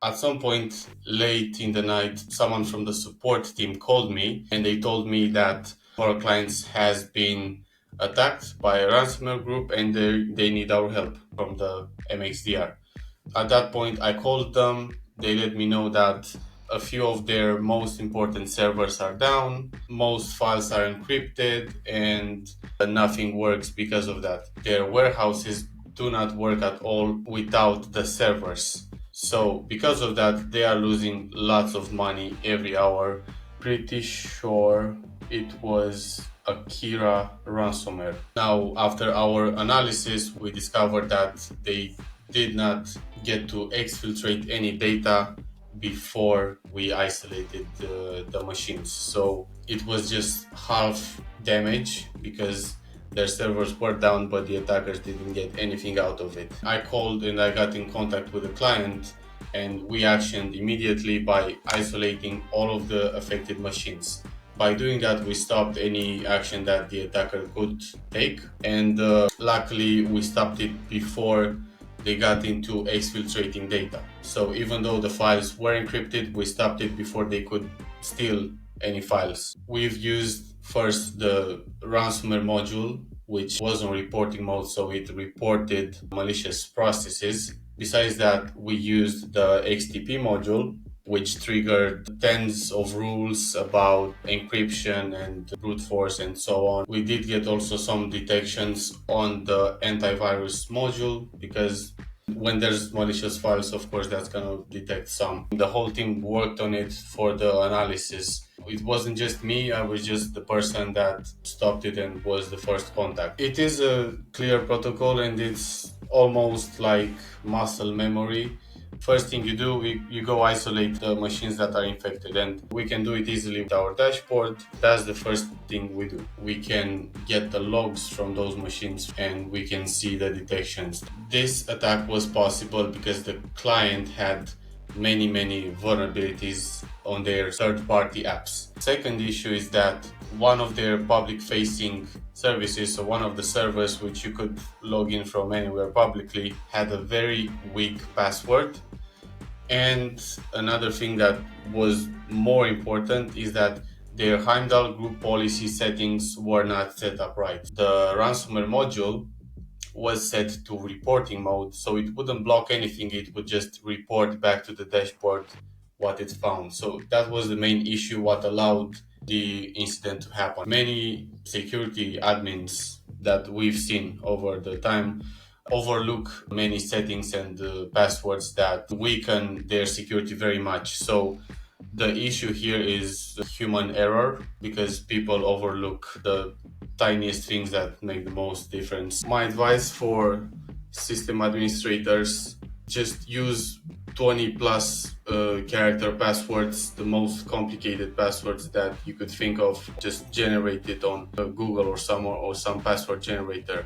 At some point late in the night, someone from the support team called me and they told me that our clients has been attacked by a ransomware group and they need our help from the MXDR. At that point, I called them. They let me know that a few of their most important servers are down, most files are encrypted, and nothing works because of that. Their warehouses do not work at all without the servers. So, because of that, they are losing lots of money every hour. Pretty sure it was Akira Ransomware. Now, after our analysis, we discovered that they did not get to exfiltrate any data before we isolated the machines. So it was just half damage because their servers were down, but the attackers didn't get anything out of it. I called and I got in contact with the client, and we actioned immediately by isolating all of the affected machines. By doing that, we stopped any action that the attacker could take, and luckily we stopped it before they got into exfiltrating data. So even though the files were encrypted, we stopped it before they could steal any files. We've used first the ransomware module, which was on reporting mode, so it reported malicious processes. Besides that, we used the XTP module, which triggered tens of rules about encryption and brute force and so on. We did get also some detections on the antivirus module because when there's malicious files, of course, that's gonna detect some. The whole team worked on it for the analysis. It wasn't just me, I was just the person that stopped it and was the first contact. It is a clear protocol and it's almost like muscle memory. First thing you do, you go isolate the machines that are infected, and we can do it easily with our dashboard. That's the first thing we do. We can get the logs from those machines and we can see the detections. This attack was possible because the client had many vulnerabilities on their third-party apps. Second issue is that one of their public-facing services, so one of the servers which you could log in from anywhere publicly, had a very weak password. And another thing that was more important is that their Heimdal group policy settings were not set up right. The ransomware module was set to reporting mode, so it wouldn't block anything, it would just report back to the dashboard what it found. So that was the main issue, what allowed the incident to happen. Many security admins that we've seen over the time overlook many settings and passwords that weaken their security very much. So the issue here is human error because people overlook the tiniest things that make the most difference. My advice for system administrators: just use 20 plus character passwords, the most complicated passwords that you could think of. Just generate it on Google or somewhere, or some password generator.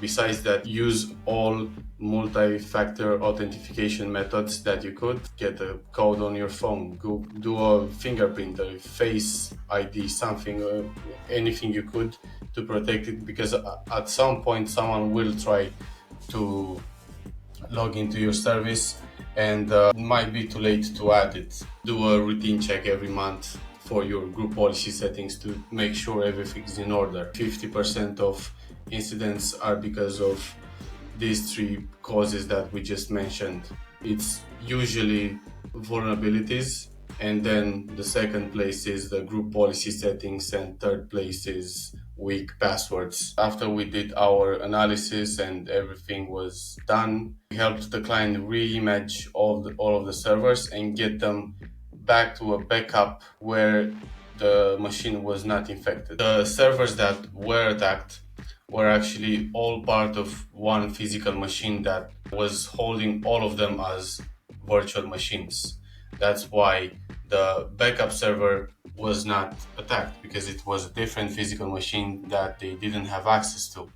Besides that, use all multi-factor authentication methods that you could. Get a code on your phone, go do a fingerprint, a face ID, something, anything you could to protect it, because at some point someone will try to log into your service and it might be too late to add it. Do a routine check every month for your group policy settings to make sure everything's in order. 50% of incidents are because of these three causes that we just mentioned. It's usually vulnerabilities, and then the second place is the group policy settings, and third place is weak passwords. After we did our analysis and everything was done, we helped the client re-image all of the servers and get them back to a backup where the machine was not infected. The servers that were attacked were actually all part of one physical machine that was holding all of them as virtual machines. That's why the backup server was not attacked, because it was a different physical machine that they didn't have access to.